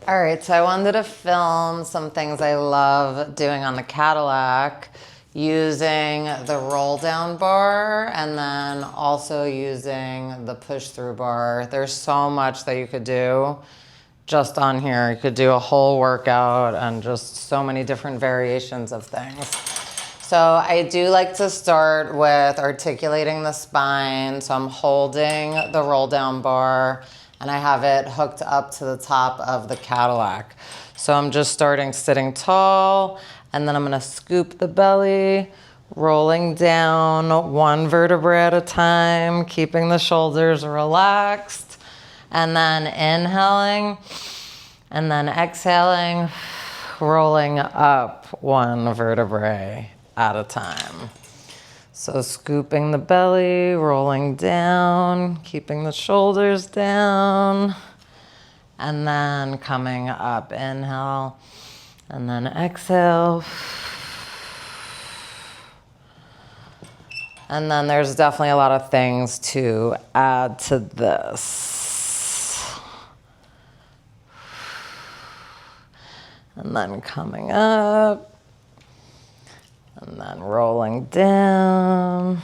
All right, so I wanted to film some things I love doing on the Cadillac using the roll down bar and then also using the push through bar. There's so much that you could do just on here. You could do a whole workout and just so many different variations of things. So I do like to start with articulating the spine. So I'm holding the roll down bar and I have it hooked up to the top of the Cadillac. So I'm just starting sitting tall, and then I'm gonna scoop the belly, rolling down one vertebrae at a time, keeping the shoulders relaxed, and then inhaling, and then exhaling, rolling up one vertebrae at a time. So scooping the belly, rolling down, keeping the shoulders down, and then coming up, inhale, and then exhale. And then there's definitely a lot of things to add to this. And then coming up. And then rolling down.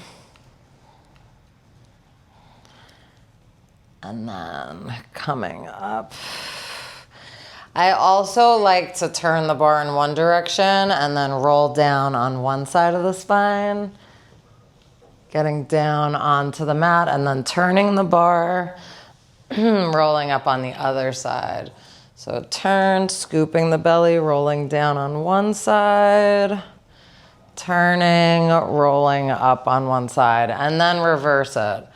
And then coming up. I also like to turn the bar in one direction and then roll down on one side of the spine. Getting down onto the mat and then turning the bar, rolling up on the other side. So turn, scooping the belly, rolling down on one side. Turning, rolling up on one side, and then reverse it.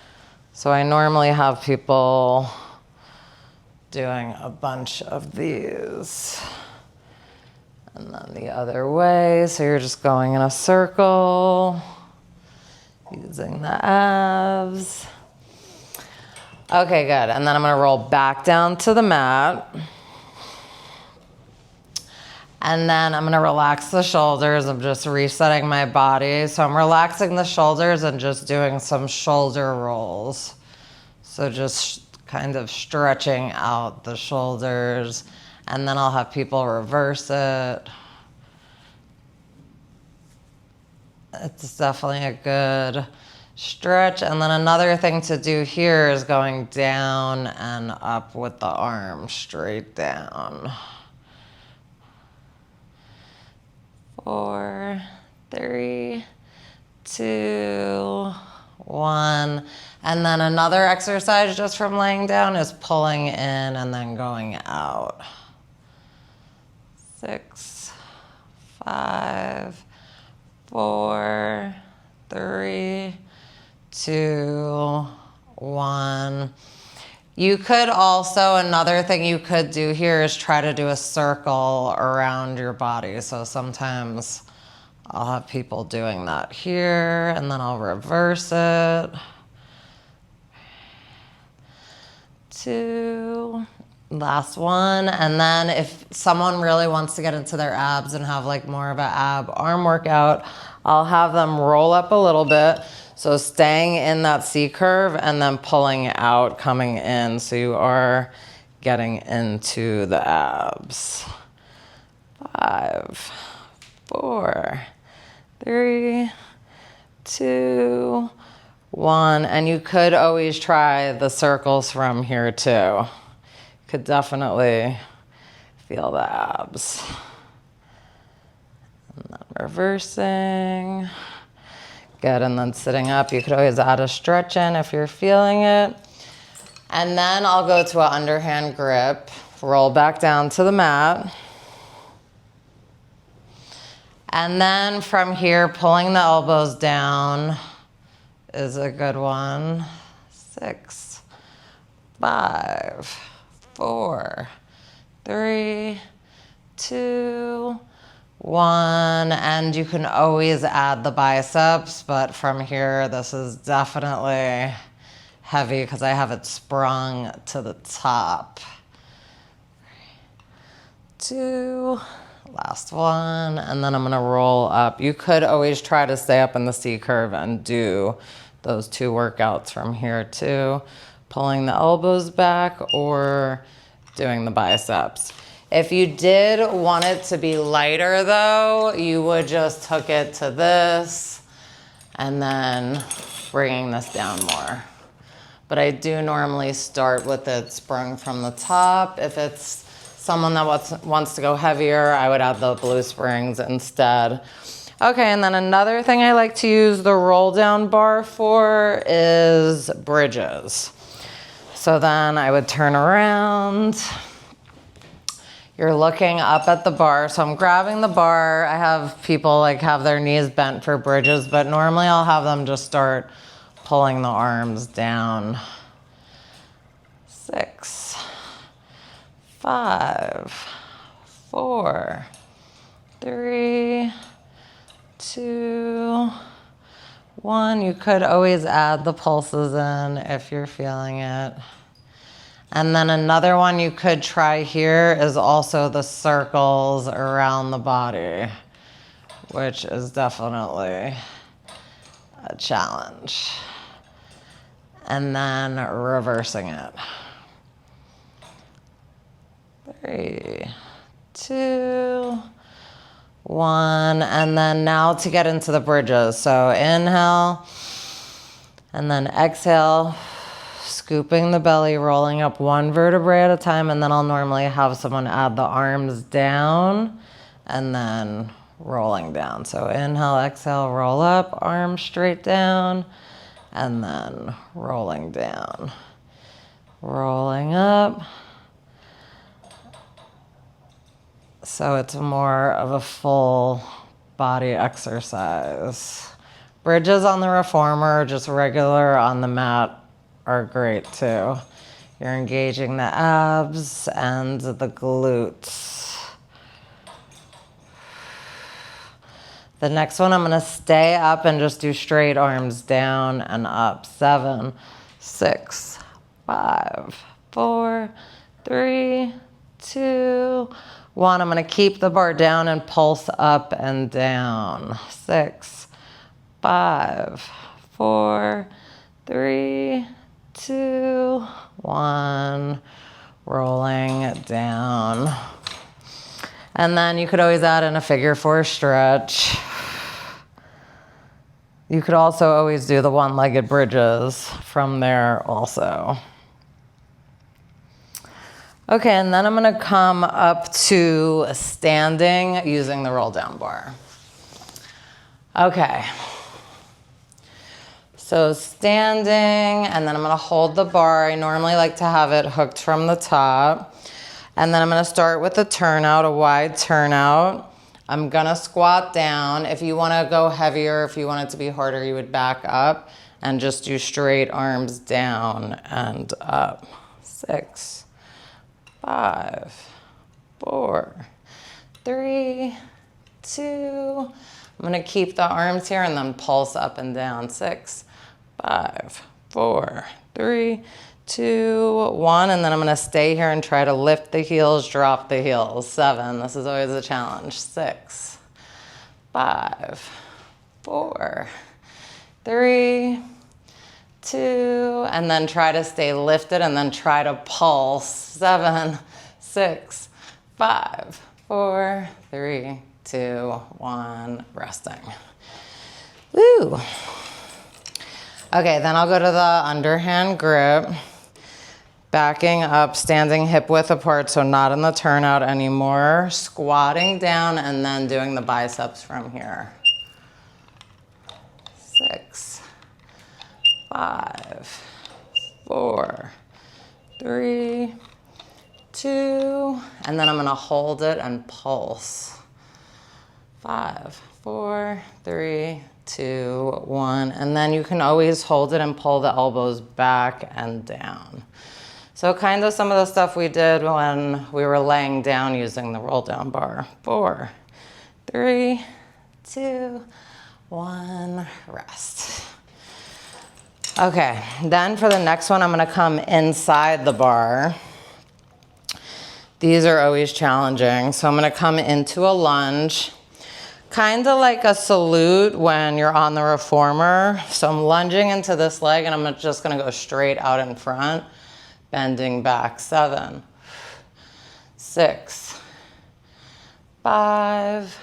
So I normally have people doing a bunch of these. And then the other way, so you're just going in a circle, using the abs. Okay, good. And then I'm gonna roll back down to the mat. And then I'm gonna relax the shoulders. I'm just resetting my body. So I'm relaxing the shoulders and just doing some shoulder rolls. So just kind of stretching out the shoulders. And then I'll have people reverse it. It's definitely a good stretch. And then another thing to do here is going down and up with the arm, straight down. 4, 3, 2, 1. And then another exercise just from laying down is pulling in and then going out. 6, 5, 4, 3, 2, 1. You could also, another thing you could do here is try to do a circle around your body. So sometimes I'll have people doing that here, and then I'll reverse it. 2, last one. And then if someone really wants to get into their abs and have like more of an ab arm workout, I'll have them roll up a little bit. So staying in that C curve and then pulling out, coming in. So you are getting into the abs. 5, 4, 3, 2, 1. And you could always try the circles from here too. Could definitely feel the abs. And then reversing. Good, and then sitting up. You could always add a stretch in if you're feeling it. And then I'll go to an underhand grip, roll back down to the mat. And then from here, pulling the elbows down is a good one. 6, 5, 4, 3, 2, 1, and you can always add the biceps, but from here, this is definitely heavy because I have it sprung to the top. 2, last one, and then I'm gonna roll up. You could always try to stay up in the C curve and do those 2 workouts from here too, pulling the elbows back or doing the biceps. If you did want it to be lighter though, you would just hook it to this and then bringing this down more. But I do normally start with it sprung from the top. If it's someone that wants to go heavier, I would add the blue springs instead. Okay, and then another thing I like to use the roll down bar for is bridges. So then I would turn around. You're looking up at the bar. So I'm grabbing the bar. I have people like have their knees bent for bridges, but normally I'll have them just start pulling the arms down. 6, 5, 4, 3, 2, 1. You could always add the pulses in if you're feeling it. And then another one you could try here is also the circles around the body, which is definitely a challenge. And then reversing it. 3, 2, 1. And then now to get into the bridges. So inhale and then exhale. Scooping the belly, rolling up one vertebrae at a time, and then I'll normally have someone add the arms down and then rolling down. So inhale, exhale, roll up, arms straight down, and then rolling down. Rolling up. So it's more of a full body exercise. Bridges on the reformer, just regular on the mat, are great too. You're engaging the abs and the glutes. The next one, I'm gonna stay up and just do straight arms down and up. 7, 6, 5, 4, 3, 2, 1. I'm gonna keep the bar down and pulse up and down. 6, 5, 4, 3, 2, 1, rolling down. And then you could always add in a figure 4 stretch. You could also always do the one-legged bridges from there also. Okay, and then I'm gonna come up to standing using the roll down bar. Okay. So standing, and then I'm gonna hold the bar. I normally like to have it hooked from the top. And then I'm gonna start with a turnout, a wide turnout. I'm gonna squat down. If you wanna go heavier, if you want it to be harder, you would back up and just do straight arms down and up. 6, 5, 4, 3, 2. I'm gonna keep the arms here and then pulse up and down. 6, 5, 4, 3, 2, 1. And then I'm gonna stay here and try to lift the heels, drop the heels. 7, this is always a challenge. 6, 5, 4, 3, 2, and then try to stay lifted and then try to pulse. 7, 6, 5, 4, 3, 2, 1, resting. Woo. Okay, then I'll go to the underhand grip. Backing up, standing hip width apart, so not in the turnout anymore. Squatting down and then doing the biceps from here. 6, 5, 4, 3, 2, and then I'm gonna hold it and pulse. 5, 4, 3, 2, 1, and then you can always hold it and pull the elbows back and down. So kind of some of the stuff we did when we were laying down using the roll down bar. 4, 3, 2, 1, rest. Okay, then for the next one, I'm gonna come inside the bar. These are always challenging. So I'm gonna come into a lunge. Kind of like a salute when you're on the reformer. So I'm lunging into this leg and I'm just gonna go straight out in front, bending back. 7, 6, 5,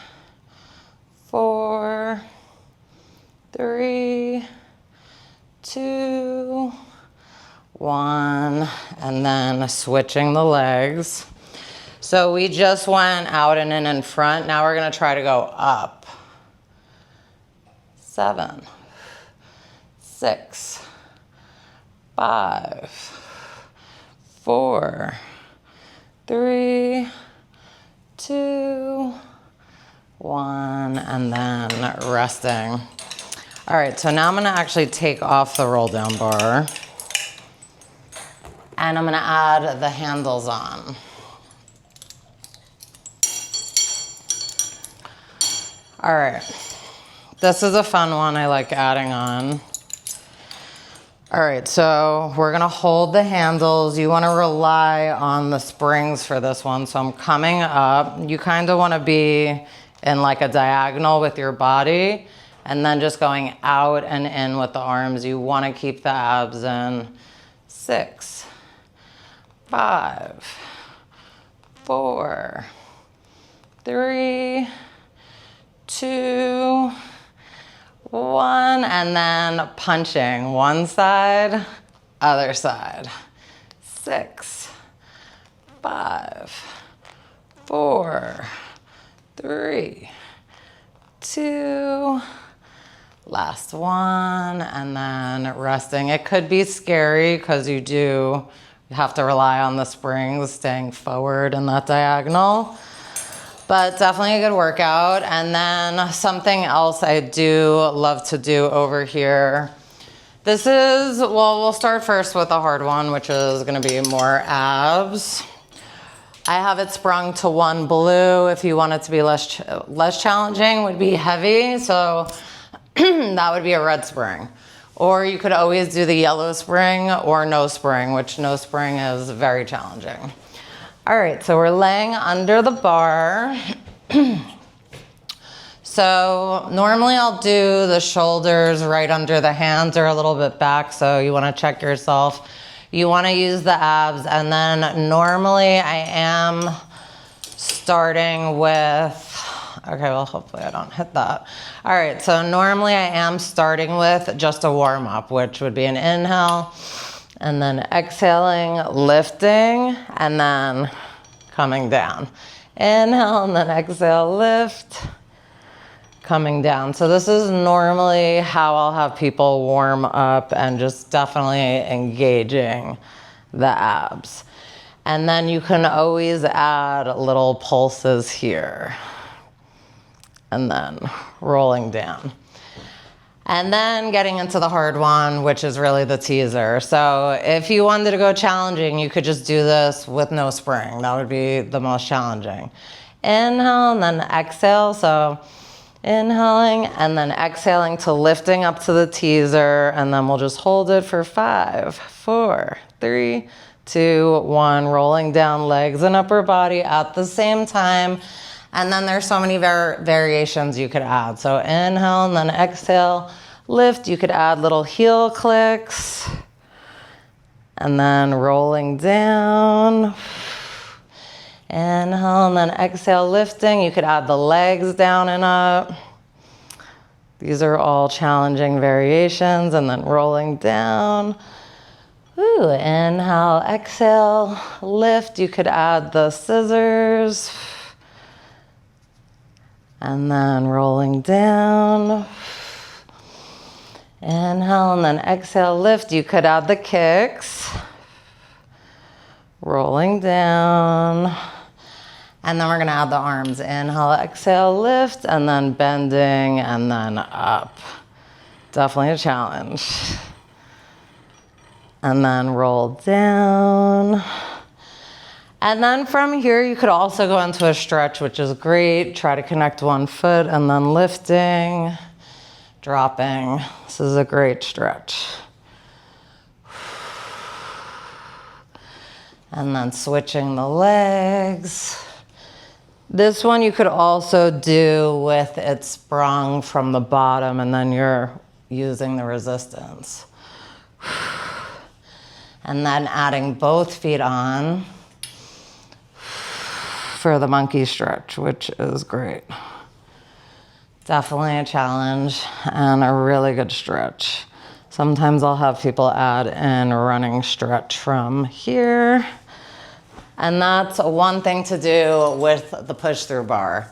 4, 3, 2, 1, and then switching the legs. So we just went out and in front. Now we're gonna try to go up. 7, 6, 5, 4, 3, 2, 1, and then resting. All right, so now I'm gonna actually take off the roll down bar and I'm gonna add the handles on. All right, this is a fun one I like adding on. All right, so we're gonna hold the handles. You wanna rely on the springs for this one. So I'm coming up. You kinda wanna be in like a diagonal with your body and then just going out and in with the arms. You wanna keep the abs in. 6, 5, 4, 3, 2, 1, and then punching one side, other side. 6, 5, 4, 3, 2, last one, and then resting. It could be scary because you have to rely on the springs staying forward in that diagonal. But definitely a good workout. And then something else I do love to do over here. This is, well, we'll start first with a hard one, which is gonna be more abs. I have it sprung to 1 blue. If you want it to be less challenging, would be heavy. So that would be a red spring. Or you could always do the yellow spring or no spring, which no spring is very challenging. All right, so we're laying under the bar. So normally I'll do the shoulders right under the hands or a little bit back. So you wanna check yourself. You wanna use the abs. And then normally I am starting with, okay, well, hopefully I don't hit that. All right, so normally I am starting with just a warm up, which would be an inhale, and then exhaling, lifting, and then coming down. Inhale, and then exhale, lift, coming down. So this is normally how I'll have people warm up and just definitely engaging the abs. And then you can always add little pulses here. And then rolling down. And then getting into the hard one, which is really the teaser. So if you wanted to go challenging, you could just do this with no spring. That would be the most challenging. Inhale and then exhale. So inhaling and then exhaling to lifting up to the teaser. And then we'll just hold it for 5, 4, 3, 2, 1. Rolling down legs and upper body at the same time. And then there's so many variations you could add. So inhale and then exhale, lift. You could add little heel clicks. And then rolling down. Inhale and then exhale, lifting. You could add the legs down and up. These are all challenging variations. And then rolling down. Ooh, inhale, exhale, lift. You could add the scissors. And then rolling down. Inhale and then exhale, lift. You could add the kicks. Rolling down. And then we're gonna add the arms. Inhale, exhale, lift, and then bending, and then up. Definitely a challenge. And then roll down. And then from here, you could also go into a stretch, which is great. Try to connect one foot and then lifting, dropping. This is a great stretch. And then switching the legs. This one you could also do with it sprung from the bottom and then you're using the resistance. And then adding both feet on. for the monkey stretch, which is great. Definitely a challenge and a really good stretch. Sometimes I'll have people add in a running stretch from here. And that's one thing to do with the push-through bar.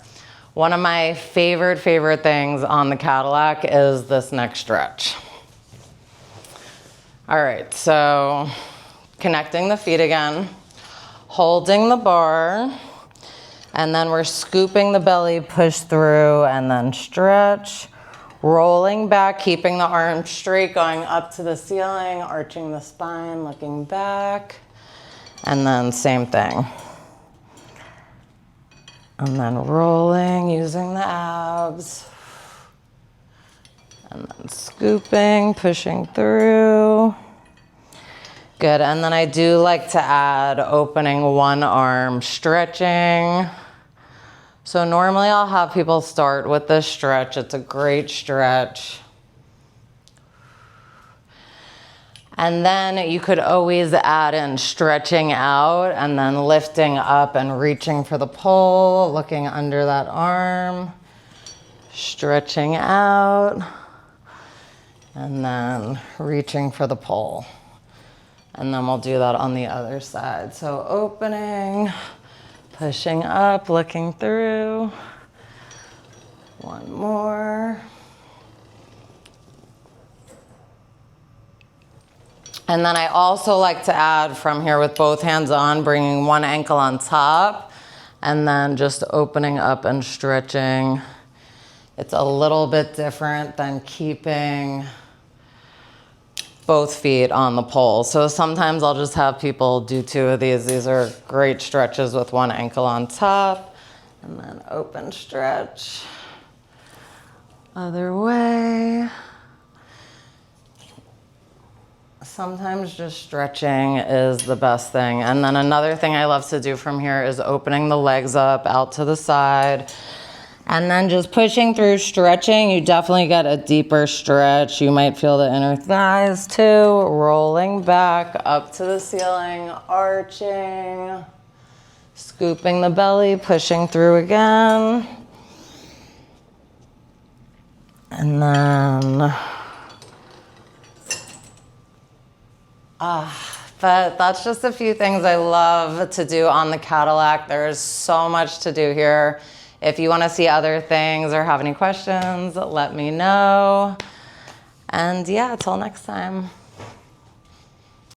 One of my favorite things on the Cadillac is this neck stretch. All right, so connecting the feet again, holding the bar, and then we're scooping the belly, push through, and then stretch, rolling back, keeping the arms straight, going up to the ceiling, arching the spine, looking back, and then same thing. And then rolling, using the abs, and then scooping, pushing through. Good, and then I do like to add opening one arm, stretching. So normally I'll have people start with this stretch. It's a great stretch. And then you could always add in stretching out and then lifting up and reaching for the pole, looking under that arm, stretching out, and then reaching for the pole. And then we'll do that on the other side. So opening, pushing up, looking through. One more. And then I also like to add from here with both hands on, bringing one ankle on top, and then just opening up and stretching. It's a little bit different than keeping both feet on the pole. So sometimes I'll just have people do two of these. These are great stretches with one ankle on top, and then open stretch. Other way. Sometimes just stretching is the best thing. And then another thing I love to do from here is opening the legs up out to the side. And then just pushing through, stretching. You definitely get a deeper stretch. You might feel the inner thighs too. Rolling back up to the ceiling, arching, scooping the belly, pushing through again. And then, but that's just a few things I love to do on the Cadillac. There's so much to do here. If you want to see other things or have any questions, let me know. And yeah, till next time.